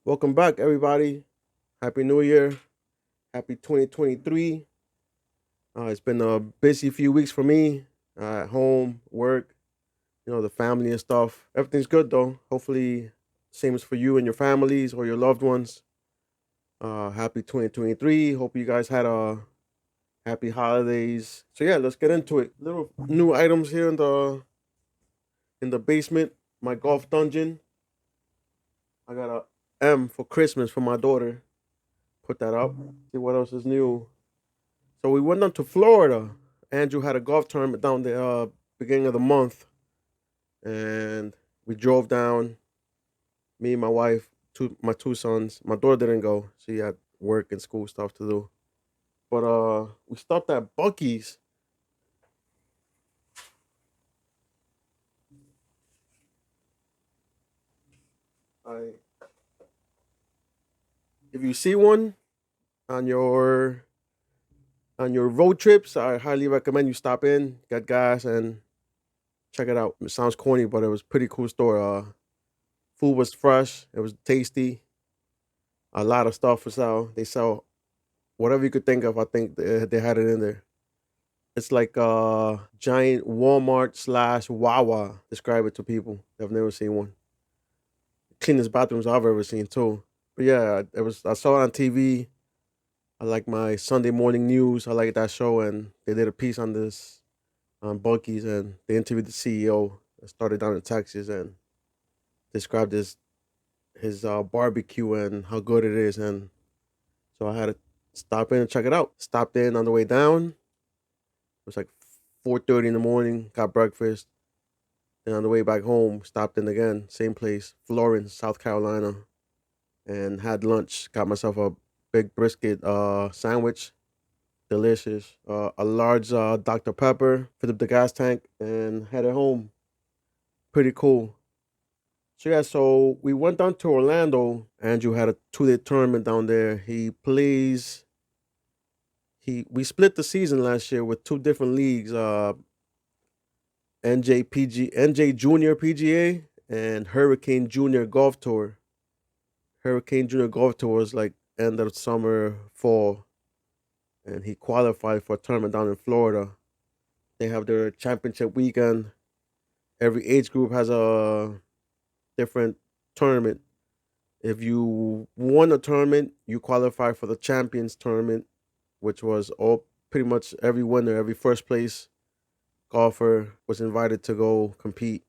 Welcome back, everybody. Happy New Year. Happy 2023. It's been a busy few weeks for me at home, work, the family and stuff. Everything's good, though. Hopefully, same as for you and your families or your loved ones. Happy 2023. Hope you guys had a happy holidays. So yeah, let's get into it. Little new items here in the basement. My golf dungeon. I got a M for Christmas for my daughter. Put that up. See what else is new. So we went down to Florida. Andrew had a golf tournament down the beginning of the month, and we drove down. Me and my wife, my two sons. My daughter didn't go; she had work and school stuff to do. But we stopped at Bucky's. I, if you see one on your road trips, I highly recommend you stop in, get gas, and check it out. It sounds corny, but it was a pretty cool store. Food was fresh. It was tasty. A lot of stuff for sale. They sell whatever you could think of. I think they had it in there. It's like a giant Walmart slash Wawa. Describe it to people. I've never seen one. Cleanest bathrooms I've ever seen too. But yeah, it was. I saw it on TV. I like my Sunday morning news. I like that show, and they did a piece on this on Bucky's, and they interviewed the CEO that started down in Texas and described his barbecue and how good it is, and so I had to stop in and check it out. Stopped in on the way down. It was like 4:30 in the morning. Got breakfast. And on the way back home, stopped in again, same place, Florence, South Carolina, and had lunch. Got myself a big brisket sandwich, delicious. A large Dr. Pepper, filled up the gas tank, and headed home. Pretty cool. So yeah, so we went down to Orlando. Andrew had a 2-day tournament down there. He plays. He We split the season last year with two different leagues. NJ Junior PGA and Hurricane Junior Golf Tour. Hurricane Junior Golf Tour was like end of summer, fall, and he qualified for a tournament down in Florida. They have their championship weekend. Every age group has a different tournament. If you won a tournament, you qualify for the Champions Tournament, which was all pretty much every winner, every first place golfer was invited to go compete.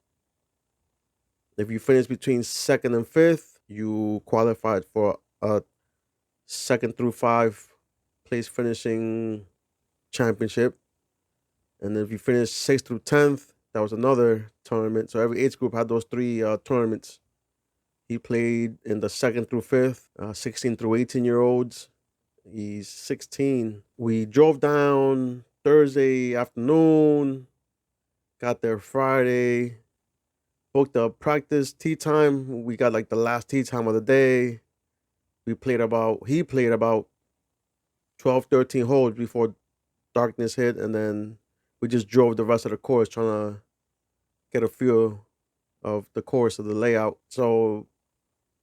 If you finish between second and fifth, you qualified for a second through five place finishing championship. And if you finish sixth through 10th, that was another tournament. So every age group had those three tournaments. He played in the second through fifth, 16 through 18-year-olds. He's 16. We drove down Thursday afternoon, got there Friday, booked a practice tee time. We got like the last tee time of the day. He played about 12, 13 holes before darkness hit, and then we just drove the rest of the course trying to get a feel of the course of the layout. So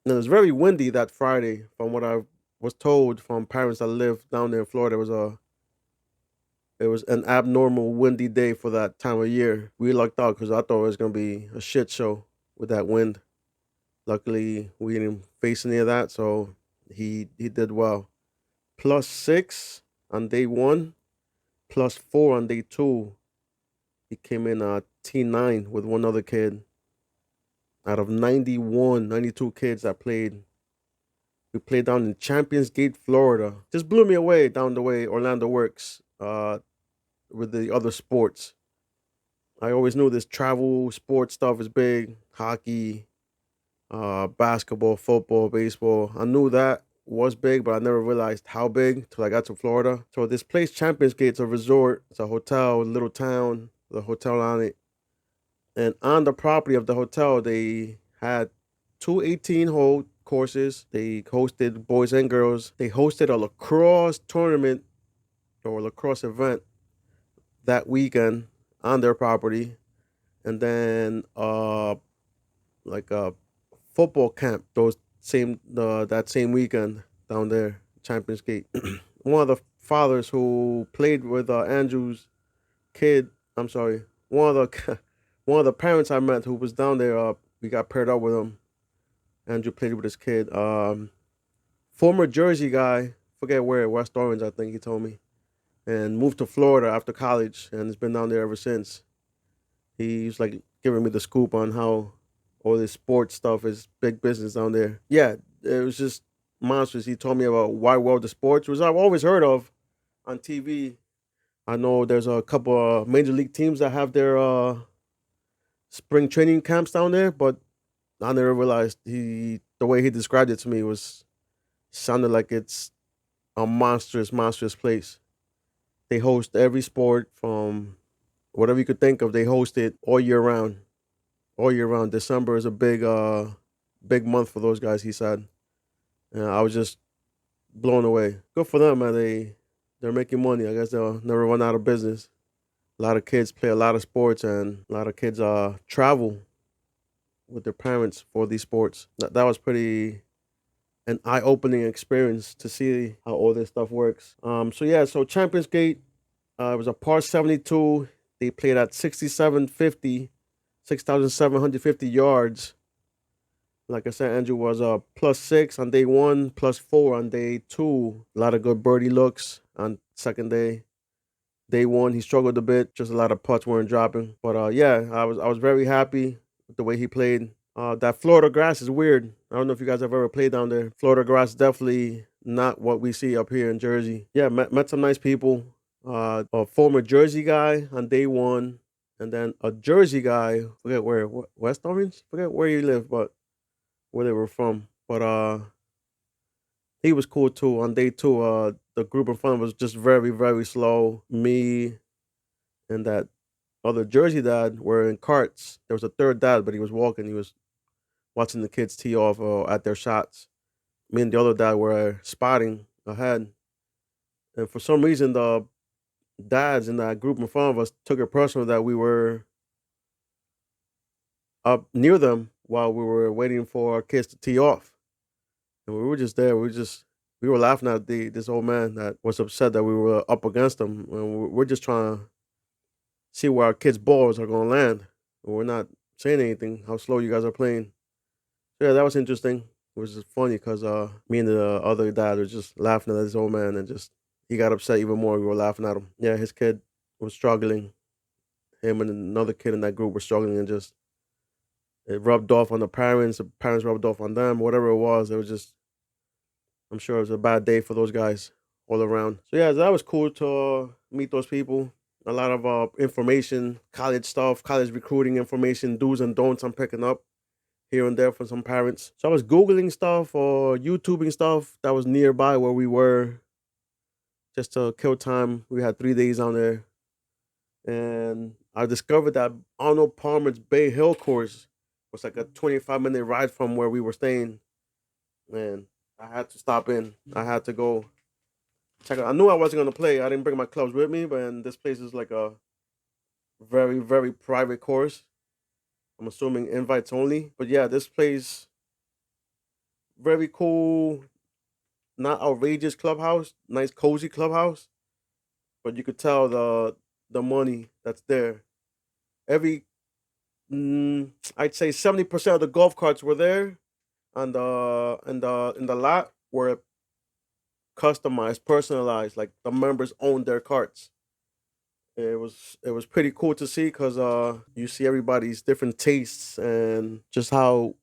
and it was very windy that Friday, from what I was told from parents that live down there in Florida. It was an abnormal windy day for that time of year. We lucked out because I thought it was gonna be a shit show with that wind. Luckily, we didn't face any of that, so he did well. +6 on day one, +4 on day two. He came in T9 with one other kid. Out of 91, 92 kids that played, we played down in Champions Gate, Florida. Just blew me away down the way Orlando works with the other sports. I always knew this travel sports stuff is big. Hockey, basketball, football, baseball. I knew that was big, but I never realized how big till I got to Florida. So this place, Champions Gate's a resort. It's a hotel, a little town, the hotel on it. And on the property of the hotel, they had two 18-hole courses. They hosted boys and girls. They hosted a lacrosse tournament or lacrosse event that weekend on their property. And then like a football camp. Those that same weekend down there, Champions Gate. One of the fathers who played with Andrew's kid. I'm sorry. One of the one of the parents I met who was down there. We got paired up with him. Andrew played with his kid. Former Jersey guy. Forget where. West Orange, I think he told me. And moved to Florida after college and has been down there ever since. He's like giving me the scoop on how all this sports stuff is big business down there. Yeah, it was just monstrous. He told me about Wide World of Sports, which I've always heard of on TV. I know there's a couple of major league teams that have their spring training camps down there, but I never realized the way he described it to me was sounded like it's a monstrous place. They host every sport from whatever you could think of. They host it all year round. All year round. December is a big month for those guys. He said, and I was just blown away. Good for them, man. They're making money. I guess they'll never run out of business. A lot of kids play a lot of sports, and a lot of kids travel with their parents for these sports. That was pretty an eye-opening experience to see how all this stuff works. So yeah, so Champions Gate, it was a par 72. They played at 6750, 6,750 yards. Like I said, Andrew was +6 on day one, +4 on day two. A lot of good birdie looks on second day. Day one, he struggled a bit. Just a lot of putts weren't dropping. But yeah, I was very happy with the way he played. That Florida grass is weird. I don't know if you guys have ever played down there. Florida grass is definitely not what we see up here in Jersey. Yeah, met some nice people. A former Jersey guy on day one, and then a Jersey guy. Forget where, West Orange. Forget where he lived, but where they were from. But he was cool too. On day two, the group in front was just very slow. Me and that other Jersey dad were in carts. There was a third dad, but he was walking. He was watching the kids tee off at their shots. Me and the other dad were spotting ahead. And for some reason, the dads in that group in front of us took it personal that we were up near them while we were waiting for our kids to tee off. And we were just there. We were laughing at this old man that was upset that we were up against him. And we're just trying to see where our kids' balls are going to land. And we're not saying anything, how slow you guys are playing. So yeah, that was interesting. It was just funny because me and the other dad were just laughing at this old man and just he got upset even more. We were laughing at him. Yeah, his kid was struggling. Him and another kid in that group were struggling and just it rubbed off on the parents rubbed off on them, whatever it was. It was just I'm sure it was a bad day for those guys all around. So yeah, that was cool to meet those people. A lot of information, college stuff, college recruiting information, do's and don'ts I'm picking up here and there from some parents. So I was Googling stuff or YouTubing stuff that was nearby where we were just to kill time. We had 3 days on there. And I discovered that Arnold Palmer's Bay Hill course was like a 25-minute ride from where we were staying. Man, I had to stop in. I had to go check it. I knew I wasn't gonna play. I didn't bring my clubs with me, but this place is like a very private course. I'm assuming invites only. But yeah, this place very cool, not outrageous clubhouse, nice cozy clubhouse. But you could tell the money that's there. Every I'd say 70% of the golf carts were there, and in the lot were customized, personalized. Like the members owned their carts. It was pretty cool to see because you see everybody's different tastes and just how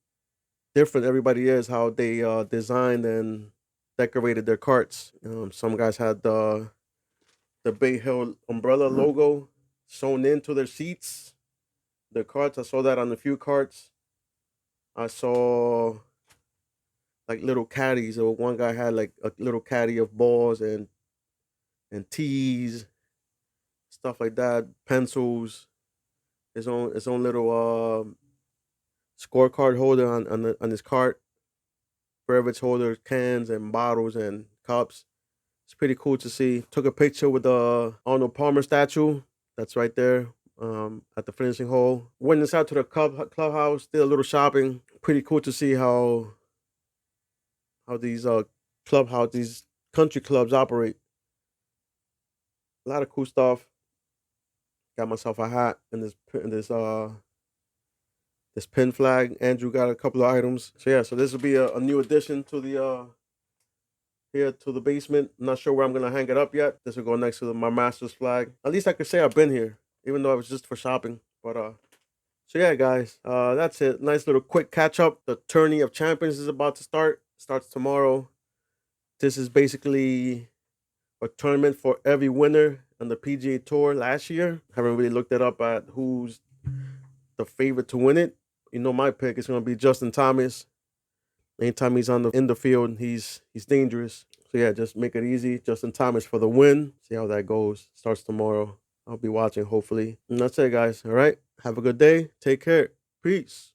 different everybody is, how they designed and decorated their carts. Some guys had the Bay Hill umbrella logo sewn into their seats, their carts. I saw that on a few carts. I saw like little caddies. Or one guy had like a little caddy of balls and tees, stuff like that, pencils, his own little scorecard holder on his cart, beverage holders, cans and bottles and cups. It's pretty cool to see. Took a picture with the Arnold Palmer statue. That's right there at the finishing hole. Went inside to the clubhouse, did a little shopping. Pretty cool to see how these how these country clubs operate. A lot of cool stuff. Got myself a hat and this pin flag. Andrew got a couple of items. So yeah, so this will be a new addition to the here to the basement. I'm not sure where I'm gonna hang it up yet. This will go next to my master's flag. At least I could say I've been here, even though it was just for shopping. But so yeah, guys, that's it. Nice little quick catch up. The Tourney of Champions is about to start. Starts tomorrow. This is basically a tournament for every winner on the PGA Tour last year. Haven't really looked it up at who's the favorite to win it. You know, my pick is gonna be Justin Thomas. Anytime he's in the field, he's dangerous. So yeah, just make it easy. Justin Thomas for the win. See how that goes. Starts tomorrow. I'll be watching hopefully. And that's it, guys. All right. Have a good day. Take care. Peace.